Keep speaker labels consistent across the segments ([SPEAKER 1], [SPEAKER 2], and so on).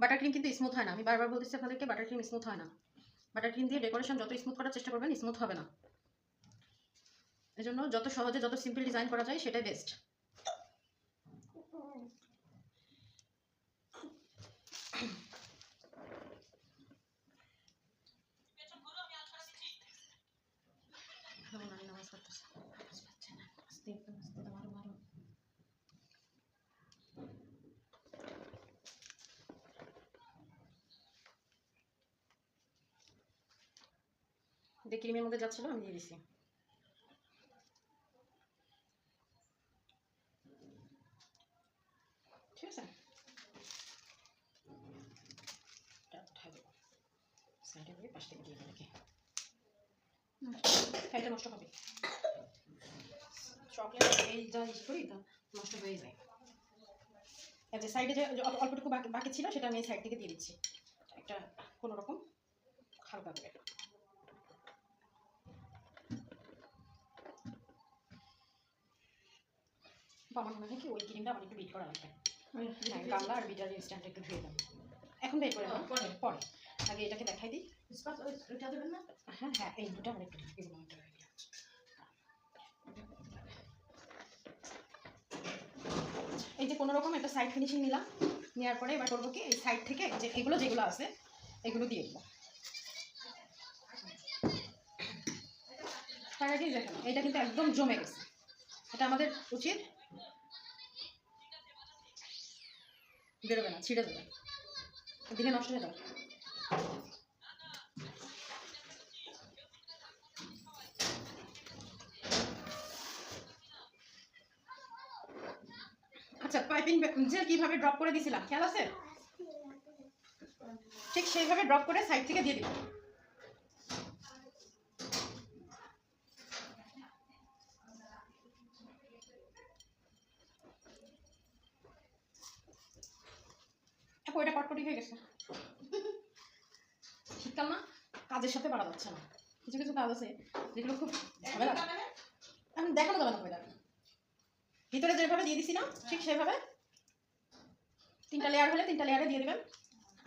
[SPEAKER 1] Butter cream কিন্তু smooth হয় না, আমি বারবার বলতেছি আপনাদেরকে, বাটার ক্রিম স্মুথ হয় না। বাটার ক্রিম দিয়ে ডেকোরেশন যত স্মুথ করার চেষ্টা করবেন, স্মুথ হবে না। এজন্য যত সহজে যত সিম্পল ডিজাইন করা যায় সেটাই বেস্ট। ক্রিমের মধ্যে যাচ্ছিল আমি দিয়ে দিছি। ঠিক আছে, সাইডে দিয়ে পাশ থেকে দিয়ে দিই নাকি, এটা নষ্ট হবে। চকলেট এই যা ইউজ করি তা নষ্ট হয়ে যায়। এই যে সাইডে যে অল্পটুকু বাকি ছিল সেটা আমি এই সাইড থেকে দিয়ে দিচ্ছি একটা কোনো রকম হালকা করে। আমার মনে হয় কি ওই ক্রিমটা আমার একটু বিট করা লাগবে। গামলা আর বিটার ইনস্ট্যান্ট একটু ধুয়ে দেন, এখন বের করে দেন পরে। আগে এটাকে দেখাই দিই। হ্যাঁ হ্যাঁ, এই দুটো আমার একটু এই যে কোনো রকম একটা সাইড ফিনিশিং নিলাম, নেওয়ার পরে এবার করবো কি এই সাইড থেকে যে এগুলো যেগুলো আছে এগুলো দিয়ে দেবো। তার আগে দেখেন এটা কিন্তু একদম জমে গেছে, এটা আমাদের উচিত বেরোবে না, ছিঁড়ে দেবে, দিলে নষ্ট হয়ে যাবে। আচ্ছা, পাইপিং জেল কিভাবে ড্রপ করে দিয়েছিলাম খেয়াল আছে? ঠিক সেইভাবে ড্রপ করে সাইড থেকে দিয়ে দিব। ওইটা কটকটি হয়ে গেছে, শীতকাল না, কাজের সাথে পারা যাচ্ছে না। কিছু কিছু কাজ আছে যেগুলো খুব ঝামেলা, এখন দেখানো যাবে না। ওইটা ভিতরে যেভাবে দিয়ে দিছি না ঠিক সেভাবে 3টা লেয়ার হলে 3টা লেয়ারে দিয়ে দেবেন।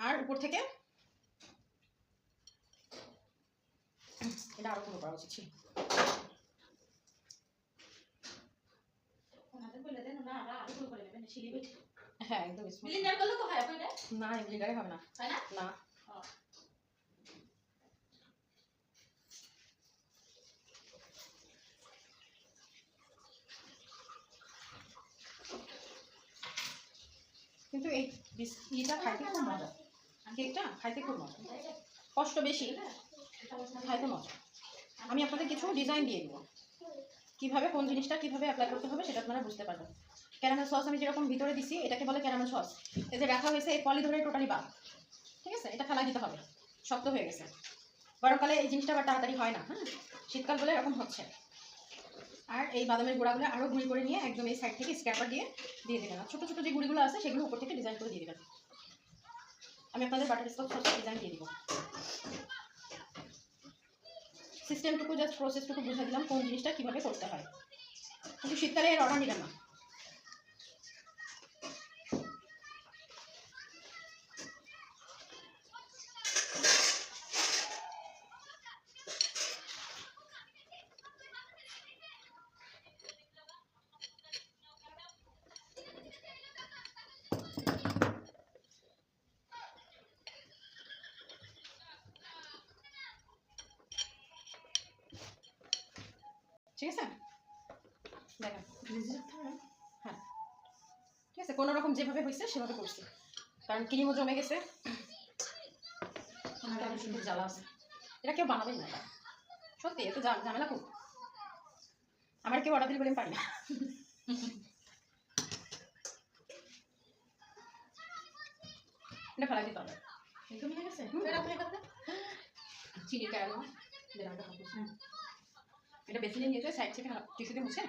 [SPEAKER 1] আর উপর থেকে এটা আরো কোনো করা উচিত ছিল। হ্যাঁ একদম না, ব্লেন্ডারে হবে না। না কিন্তু এই বিস্কিটটা খাইতে খুব মজা, কেকটা খাইতে খুব মজা, কষ্ট বেশি, খাইতে মজা। আমি আপনাদের কিছু ডিজাইন দিয়ে দেবো কীভাবে কোন জিনিসটা কীভাবে অ্যাপ্লাই করতে হবে সেটা আপনারা বুঝতে পারবেন। ক্যারামেল সস আমি যেরকম ভিতরে দিছি এটাকে বলে ক্যারামেল সস। এই যে রাখা হয়েছে এই পলি ধরে টোটালি বাদ, ঠিক আছে? এটা ফেলা দিতে হবে, শক্ত হয়ে গেছে। গরমকালে এই জিনিসটা আবার তাড়াতাড়ি হয় না, হ্যাঁ, শীতকাল বলে এরকম হচ্ছে। আর এই বাদামের গুঁড়াগুলো আরও গুঁড়ি করে নিয়ে একদম এই সাইড থেকে স্ক্র্যাপার দিয়ে দেবেন। আর ছোটো ছোটো যে গুঁড়িগুলো আছে সেগুলো উপর থেকে ডিজাইন করে দিয়ে দেবেন। আমি আপনাদের বাটারস্কচ সসের ডিজাইন দিয়ে দিব। সিস্টেমটুকু জাস্ট প্রসেসটুকু বুঝে দিলাম কোন জিনিসটা কীভাবে করতে হয়, কিন্তু শীতকালে এর অর্ডার নেবেন না। ঠিক আছে, দেখেন হ্যাঁ ঠিক আছে, কোনো রকম যেভাবে হয়েছে সেভাবে করছি, কারণ ক্রিমও জমে গেছে, জ্বালা আছে। এটা কেউ বানাবেন না, সত্যি এত ঝামেলা খুব। আমার কেউ অর্ডার দিলে বলে আমি পারি না। এটা ফেলাই দিতে হবে। চিনি ক্যারামেল এটা বেশি নিয়ে নিয়েছে সাইড থেকে টিস্যু দিয়ে মুছে,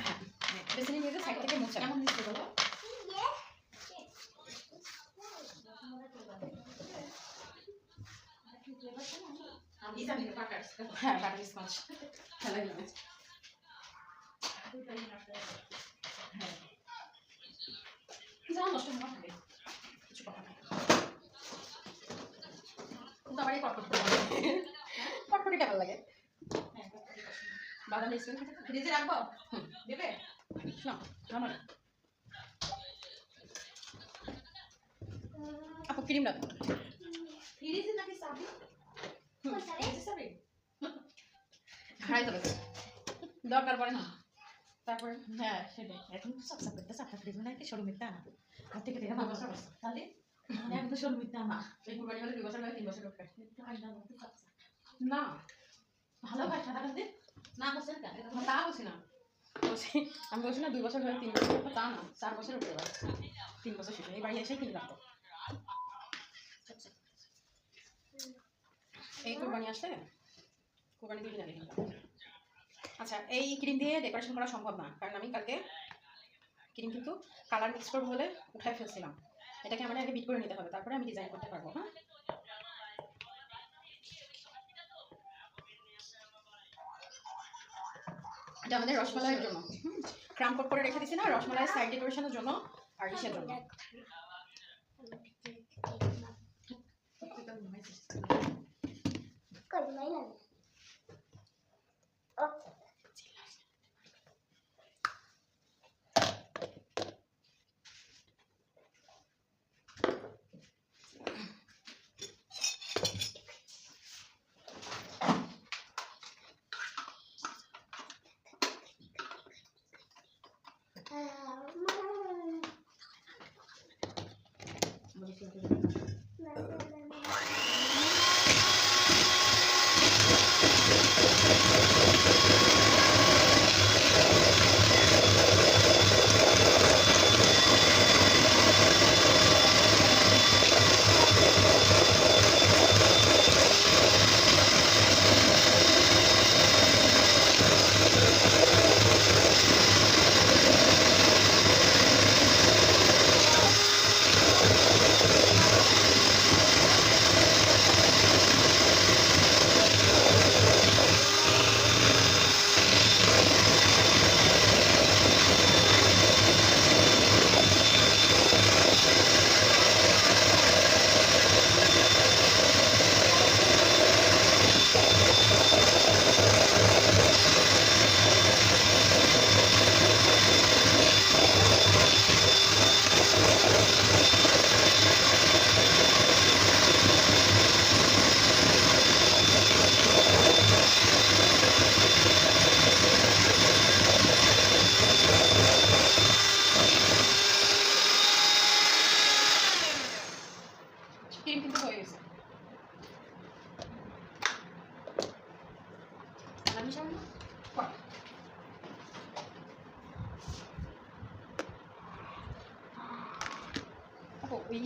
[SPEAKER 1] হ্যাঁ বেশি নিয়ে নিয়েছে সাইড থেকে মুছে। কেমন দিচ্ছে বলো? হ্যাঁ বাটার স্কচ ফেলাই দিলাম। হ্যাঁ যা নষ্ট না থাকে কিছু কথা নাই কিন্তু আমার এই কটকটিটা ভালো লাগে বাদাম স্প্রে থাকে ফ্রিজে রাখবো দেবে না আমার আপু ক্রিম রাখবো ফ্রিজে নাকি সাবি সাবি হারাই যাবে দরকার পড়ে না তারপরে হ্যাঁ সেটাই এখন তো সব সব করতে সাফা ফ্রিজ মানে কি শোরুম মিথ্যা না আর থেকে থেকে না বসা বসা তাহলে এখন তো শোরুম মিথ্যা না এই কুরবানি হলে 2 বছর লাগে 3 বছর করতে না ভালো ভাই সাদা কাটতে না বসেন কেন তা বসি না আমি বলছি না 2 বছর হয়ে 3 বছর তা না 4 বছর উঠতে পারে 3 বছর শেষে এই বাড়ি এসেই কিনে রাখতো এই কুরবানি আসলে কুরবানি দিয়ে কিনে রাখি আচ্ছা এই ক্রিম দিয়ে ডেকোরেশন করা সম্ভব না কারণ আমি কালকে ক্রিম কিন্তু কালার মিক্স করবো বলে উঠায় ফেলছিলাম এটাকে আমার আগে বিট করে নিতে হবে তারপরে আমি ডিজাইন করতে পারবো হ্যাঁ এটা আমাদের রসমালাইয়ের জন্য ক্রাম কোট করে রেখে দিছি না রসমালাইয়ের সাইড ডেকোরেশনের জন্য আর ইসের জন্য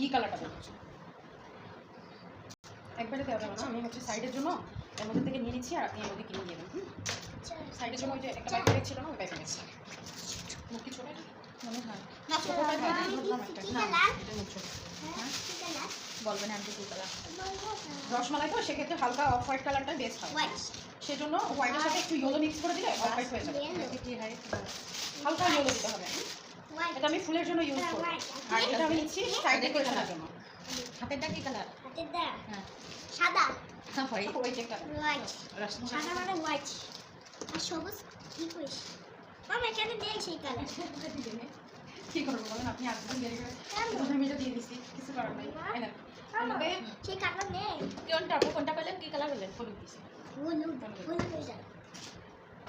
[SPEAKER 1] ই কালারটা দেখো একবারে দেওয়া যাবে না আমি হচ্ছে সাইডের জন্য এর মধ্যে থেকে নিয়ে নিচ্ছি আর আপনি এর মধ্যে কিনে দিয়ে দেবেন সাইডের জন্য ওই যে একটা বাইক ছিল না ওই বাইক নিচ্ছি মুখ কি ছোট মনে হয় না ছোটটাই ভালো ধরলাম একটা না এটা মুখ ছোট বলবেন আন্টি কি কালার রসমালাই তো সেক্ষেত্রে হালকা অফ হোয়াইট কালারটা বেস্ট হয় সেজন্য হোয়াইটের সাথে একটু ইয়েলো মিক্স করে দিলে অফ হোয়াইট হয়ে যাবে কি হয় হালকা ইয়েলো দিতে হবে এটা আমি ফুলের জন্য ইউজ করব আর এটা আমি নিচ্ছি সাইড ডেকোরেশনের জন্য হাতেরটা কি কালার হাতেরটা হ্যাঁ সাদা হ্যাঁ হোয়াইট ওই যে কালার হোয়াইট সাদা মানে হোয়াইট আর সবুজ কি কইছ মামা এখানে দেই সেই কালার কি করব বলেন আপনি আজকে দেরি করে আমি তো দিয়ে দিছি কিছু করার নাই এই না আমাকে সেই কালার নেই কোনটা কইলেন কি কালার বলেন হলুদ দিছি হলুদ হলুদ হয়ে যায়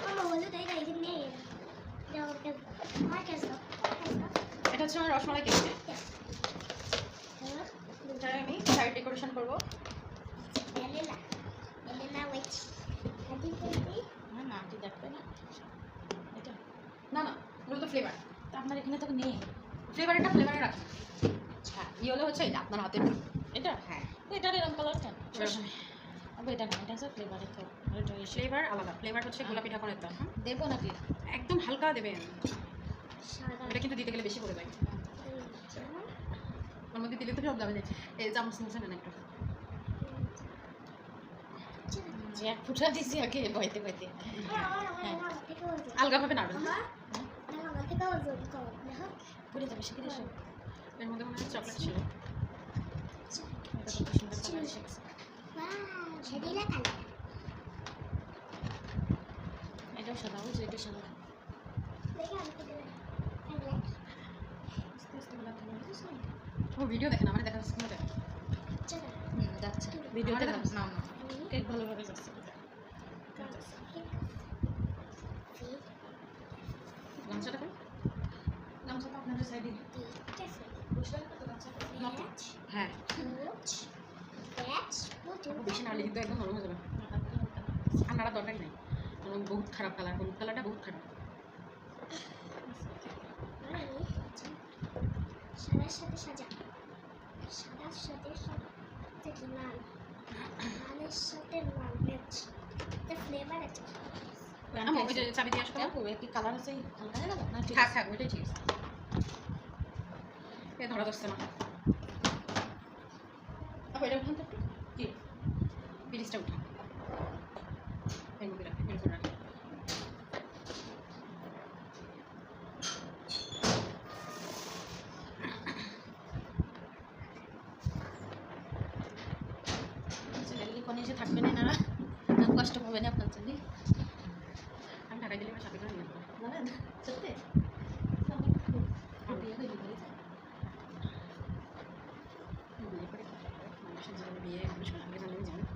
[SPEAKER 1] মামা হলুদ এই গাইতে নেই এটা হচ্ছে আমার রসমালাই কেক এটা আমি সাইড ডেকোরেশন করবো না আন্টি দেখবে না এটা না না ওগুলো তো ফ্লেভার তো আপনার এখানে তো নেই ফ্লেভার এটা ফ্লেভারে রাখুন আচ্ছা ইয়েলো হচ্ছে এটা আপনার হাতের এটা হ্যাঁ এটার এরকম কালার কেন আবার এটা না এটা হচ্ছে ফ্লেভারের তো ফ্লেভার আলাদা ফ্লেভার হচ্ছে গোলাপি ঢাকনের তো দেবো নাকি একদম হালকা দেবেন এটা কিন্তু দিতে গেলে বেশি পড়ে যায় ওর মধ্যে দিলে তো সব যাবে এই চামচ মুছে নেন একটু যে এক ফুটা দিছি আগে বইতে বইতে হ্যাঁ আলগাভাবে নাড়বেন পুড়ে যাবে শিখে এসো। এর মধ্যে মনে হয় চকলেট ছিল। এটা কত সুন্দর কালার এসেছে। এটাও সাদা, ওই যে এটা সাদা। ও ভিডিও দেখেন, আমার দেখা যাচ্ছে না। যাচ্ছে ভিডিওতে না না কেক ভালোভাবে যাচ্ছে। গামছাটা কই? গামছাটা আপনাদের সাইডে হ্যাঁ বেশি নাড়লে কিন্তু একদম নরম হয়ে যাবে। আর নাড়া দরকারই নেই, বহুত খারাপ কালার, হলুদ কালারটা বহুত খারাপ।
[SPEAKER 2] সাদার সাথে সাজা, সাদার সাথে সাজা লাল, লালের সাথে লাল ম্যাচ, এটা ফ্লেভার আছে।
[SPEAKER 1] আমি ওই যে চাবি দিয়ে আসবো, ওই কি কালার আছে হালকা হয়ে গেল না? থাক থাক, ওইটাই ঠিক আছে। এ ধরা যাচ্ছে না। আপু এটা উঠান তো একটু, কি পিরিচটা উঠান, এর মধ্যে রাখি, এর উপর রাখি। কোনে এসে থাকবেন এনারা, কষ্ট পাবেন আপনার জন্য। আমি ঢাকায় দিলে সাথে করে নিয়ে যাবো, জানেন সত্যি। বিয়ে আগে জানলে জানেন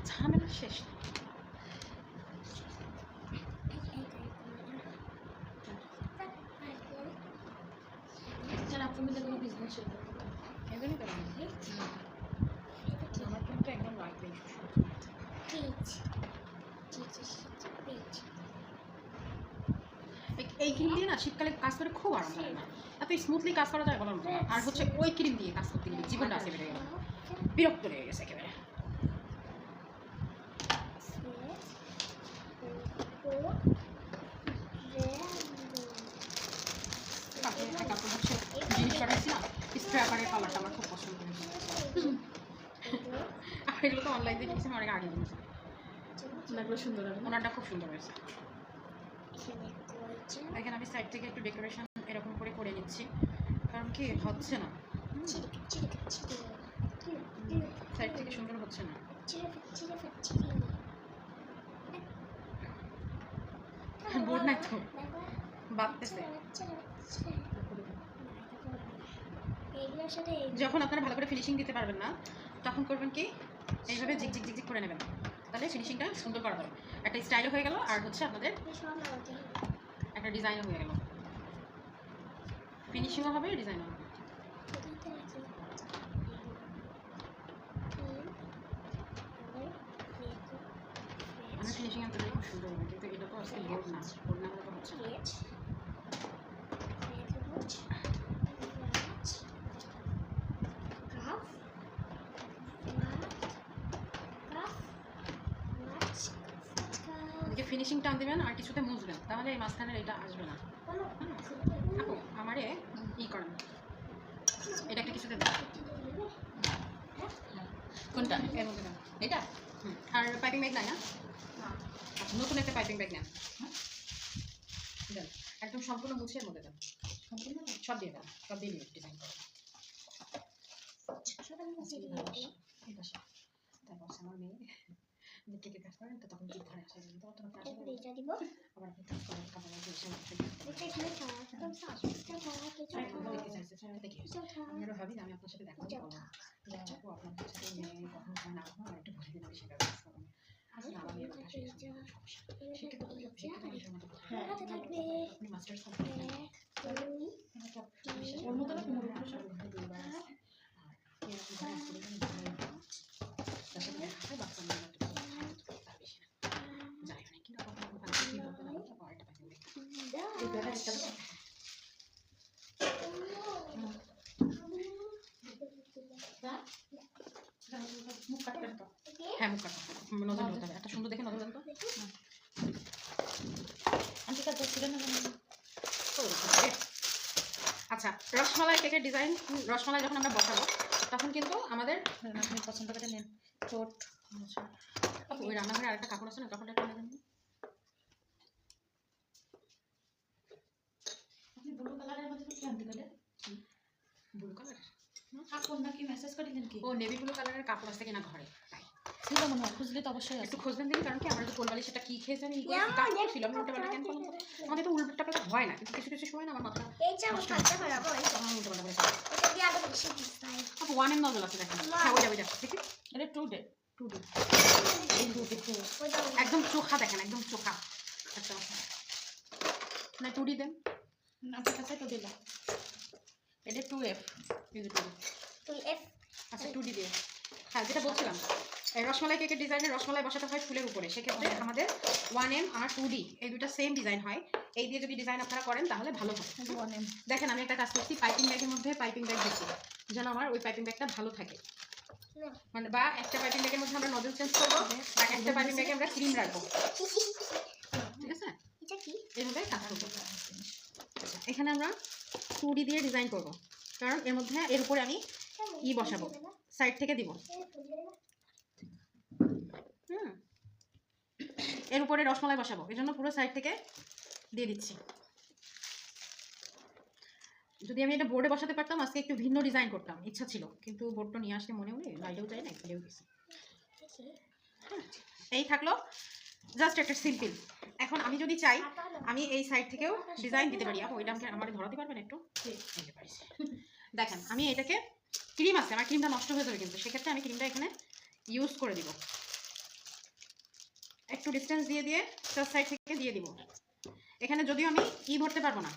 [SPEAKER 1] ঝামেলা শেষ। আপনি মিলে কোনো বিজনেস শুরু করতে পারেন, এজন্যই তো আমার কিন্তু একদম লাগবে। এই ক্রিম দিয়ে না শীতকালে কাজ করে খুব আরাম লাগে না, এত স্মুথলি কাজ করা যায় বলার মতো না। আর হচ্ছে ওই ক্রিম দিয়ে কাজ করতে গেলে জীবনটা আসে বেড়ে গেল, বিরক্ত লেগে গেছে একেবারে। জিনিসটা না স্ট্র্যাপারের কালারটা আমার খুব পছন্দ হয়েছে। আর এগুলো তো অনলাইন থেকে কিনেছি, অনেক আগে কিনেছি। ওনারগুলো সুন্দর হবে, ওনারটা খুব সুন্দর হয়েছে। এখানে আমি সাইড থেকে একটু ডেকোরেশন এরকম করে করে নিচ্ছি, কারণ কি হচ্ছে না, সাইড থেকে সুন্দর হচ্ছে না। বোর্ড নাই তো বাঁধতেছে। যখন আপনারা ভালো করে ফিনিশিং দিতে পারবেন না, তখন করবেন কি এইভাবে ঝিকঝিক ঝিকঝিক করে নেবেন, তাহলে ফিনিশিংটা সুন্দর করা যাবে। একটা স্টাইলও হয়ে গেল, আর হচ্ছে আপনাদের একটা ডিজাইনও হয়ে গেল, ফিনিশিংও হবে, ডিজাইনও হবে। আমি ফিনিশিং আনতে খুব সুন্দর হবে, কিন্তু এটা তো আজকে বোর্ড না, বোর্ড না হলে তো হচ্ছে না। ফিনিশিং টান দেবেন আর কিছুতে মুছবেন, তাহলে এই মাঝখানের এটা আসবে না। আপু আমারে ই করেন, এটা একটা কিছুতে দেন। কোনটা? এর মধ্যে দেন এটা। আর পাইপিং ব্যাগ নাই না? আচ্ছা নতুন একটা পাইপিং ব্যাগ নেন, দেন একদম সম্পূর্ণ মুছে এর মধ্যে দেন, সব দিয়ে দেন, সব দিয়ে দিন ডিজাইন করে। আমার মেয়ে কেকের কাজ করেন তো, তখন ঘরে আসা যায় তো তখন আবার আপনি কাজ করেন, খাবার আপনারা ভাবি আমি আপনার সাথে দেখা করবো, আপনার সাথে মেয়ে কখনো হয় না কখনো একটু বলে দিন, আমি সেটা কাজ করবো। আসলে আমার মেয়ের কথা আপনি মাস্টার্স করবেন ওর মতো হ্যাঁ মুখ কাটা নজর ধরতে হবে, একটা সুন্দর দেখে নজর দেন তো। আচ্ছা রসমালাই কেকের ডিজাইন, রসমালাই যখন আমরা বসাবো তখন কিন্তু আমাদের আপনি পছন্দ করে নেন চোট। ওই রান্নাঘরে আরেকটা কাপড় আছে না, কাপড়টা একটু নেবেন।
[SPEAKER 3] মেসেজ করে দিলেন কি
[SPEAKER 1] ও নেভি ব্লু কালারের কাপড় আছে কিনা ঘরে, তাই
[SPEAKER 3] ছিল মনে হয়, খুঁজলে তো অবশ্যই আছে।
[SPEAKER 1] একটু খোঁজবেন দিন, কারণ কি আমার যে কোলবালি সেটা কি খেয়েছে আমি
[SPEAKER 2] Yeah,
[SPEAKER 1] কাপড় ছিল, আমি উল্টা পাল্টা কেন করলাম? আমাদের তো উল্টা পাল্টা হয় না, কিন্তু কিছু কিছু সময় না আমার মাথা
[SPEAKER 2] এই যে আমার কাছে পারাবো এই
[SPEAKER 1] আমার উল্টা পাল্টা করে ফেলে।
[SPEAKER 2] এটা দিয়ে আরো বেশি ডিজাইন
[SPEAKER 1] আপু 1M নজল আছে দেখেন,
[SPEAKER 2] মা।
[SPEAKER 1] হ্যাঁ ওইটা দেখি
[SPEAKER 3] এটা 2 ডে
[SPEAKER 1] 2D
[SPEAKER 3] এই 2 ডে
[SPEAKER 2] ওইটা
[SPEAKER 1] একদম চোখা দেখেন, একদম চোখা একটা না 2D দেন,
[SPEAKER 3] আপনার কাছে তো দিলাম। এটা 2F
[SPEAKER 1] এই যে 2D
[SPEAKER 2] তুই এফ
[SPEAKER 1] আচ্ছা 2D দিয়ে, হ্যাঁ যেটা বলছিলাম এই রসমালাই কেকের ডিজাইনে রসমালাই বসাতে হয় ফুলের উপরে, সেক্ষেত্রে আমাদের 1M আর 2D এই দুটো সেম ডিজাইন হয়, এই দিয়ে যদি ডিজাইন আপনারা করেন তাহলে ভালো হয়।
[SPEAKER 3] 1M
[SPEAKER 1] দেখেন আমি একটা কাজ করছি, পাইপিং ব্যাগের মধ্যে পাইপিং ব্যাগ দিচ্ছি যেন আমার ওই পাইপিং ব্যাগটা ভালো থাকে, মানে বা একটা পাইপিং ব্যাগের মধ্যে আমরা নজল চেঞ্জ করবো, বা একটা পাইপিং ব্যাগে আমরা ক্রিম রাখবো, ঠিক আছে
[SPEAKER 2] এটা কি
[SPEAKER 1] এইভাবে কাজ করবো। আচ্ছা, এখানে আমরা 2D দিয়ে ডিজাইন করব, কারণ এর মধ্যে এর উপরে আমি ই বসাবো, সাইড থেকে দিব, এর উপরে রসমালাই বসাবো, এই জন্য পুরো সাইড থেকে দিয়ে দিচ্ছি। যদি আমি এটা বোর্ডে বসাতে পারতাম আজকে একটু ভিন্ন ডিজাইন করতাম, ইচ্ছা ছিল, কিন্তু বোর্ডটা নিয়ে আসতে মনেও নেই, বাইরেও যাই না, ফেলেও গেছি। এই থাকলো জাস্ট একটা সিম্পল। এখন আমি যদি চাই আমি এই সাইড থেকেও ডিজাইন দিতে পারি, আপু ওইটা আমাকে আমার ধরাতে পারবেন একটু? দিতে পারি। দেখেন আমি এটাকে ক্রিম আছে, আমার ক্রিমটা নষ্ট হয়ে যাবে, কিন্তু সেক্ষেত্রে আমি ক্রিমটা এখানে ইউজ করে দিব, একটু ডিস্টেন্স দিয়ে দিয়ে চার সাইড থেকে দিয়ে দিব। এখানে যদিও আমি ই ভরতে পারবো না,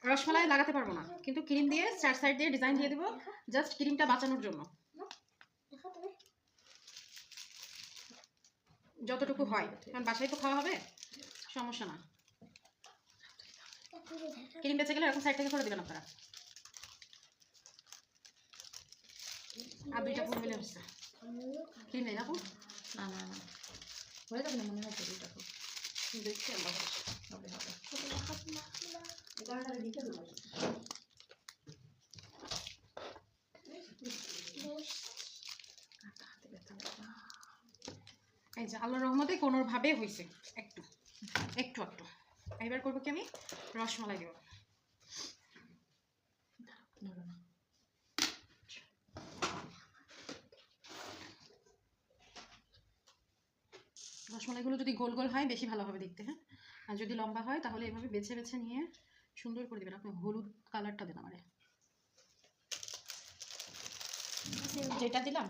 [SPEAKER 1] রসমালাই লাগাতে পারবো না, কিন্তু ক্রিম দিয়ে চার সাইড দিয়ে ডিজাইন দিয়ে দিব, জাস্ট ক্রিমটা বাঁচানোর জন্য, যতটুকু হয়, কারণ বাসায় তো খাওয়া হবে, সমস্যা না। ক্রিম বেঁচে গেলে এরকম সাইড থেকে করে দেবেন আপনারা। আর দুইটা ফুল মিলে হচ্ছে ক্রিম নেই না আপু?
[SPEAKER 3] না না না হয়ে যাবে না মনে হয়, এটা খুব
[SPEAKER 1] দেখছি আমরা
[SPEAKER 3] হবে হবে।
[SPEAKER 1] এই যে আল্লাহর রহমতে কোনোভাবে হয়েছে, একটু একটু একটু। এবার করবো কি আমি রসমালাই দেবো, রসমালাইগুলো যদি গোল গোল হয় বেশি ভালো হবে দেখতে, হ্যাঁ, আর যদি লম্বা হয় তাহলে এভাবে বেছে বেছে নিয়ে সুন্দর করে দেবেন। আপনি হলুদ কালারটা দেন আমারে,
[SPEAKER 3] যেটা দিলাম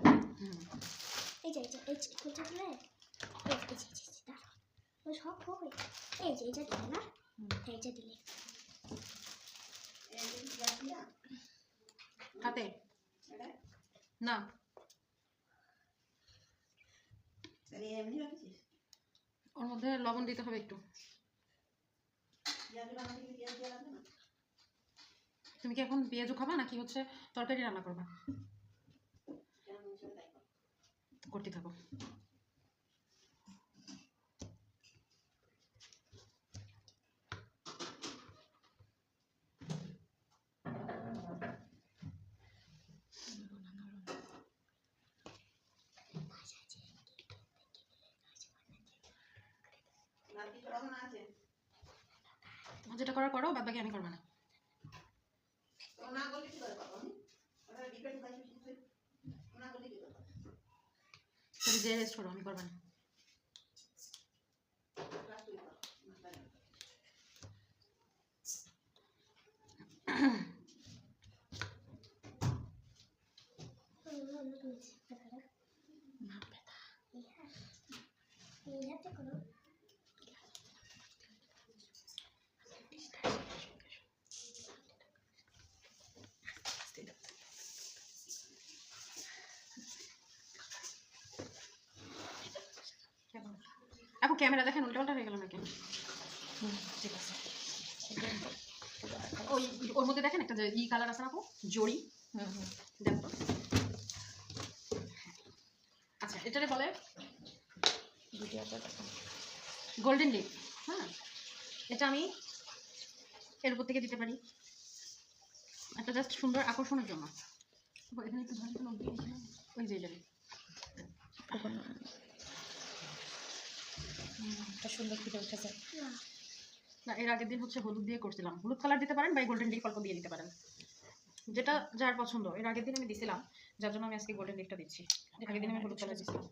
[SPEAKER 2] এই যে কোথা দিলে ওই সব হবে এই যে এটা দিলে না এইটা দিলে
[SPEAKER 1] হাতে না ওর মধ্যে লবণ দিতে হবে একটু। তুমি কি এখন পেঁয়াজু খাবা নাকি হচ্ছে তরকারি রান্না করবা? করতে থাকো। যেটা করার করো, বাদ বাকি আমি করবো না। তুমি যে রেস্ট করো, আমি করবো না। আপু ক্যামেরা দেখেন উল্টা পাল্টা হয়ে গেল নাকি?
[SPEAKER 3] ঠিক আছে।
[SPEAKER 1] ওই ওর মধ্যে দেখেন একটা যে ই কালার আছে না আপু, জড়ি, দেখো। আচ্ছা এটারে বলে গোল্ডেন লিপ, হ্যাঁ, এটা আমি এর উপর থেকে দিতে পারি, একটা জাস্ট সুন্দর আকর্ষণের জন্য। এখানে একটু ধরে ওই যে যাবে
[SPEAKER 3] সুন্দর ফুটে উঠেছে।
[SPEAKER 1] না, এর আগের দিন হচ্ছে হলুদ দিয়ে করছিলাম, হলুদ কালার দিতে পারেন বা গোল্ডেন লিপ অল্প দিয়ে দিতে পারেন। যেটা যার পছন্দ। এর আগের দিন আমি দিছিলাম, যার জন্য আমি আজকে গোল্ডেন লিফটা দিচ্ছি। আগের দিন আমি হলুদ কালার দিছিলাম।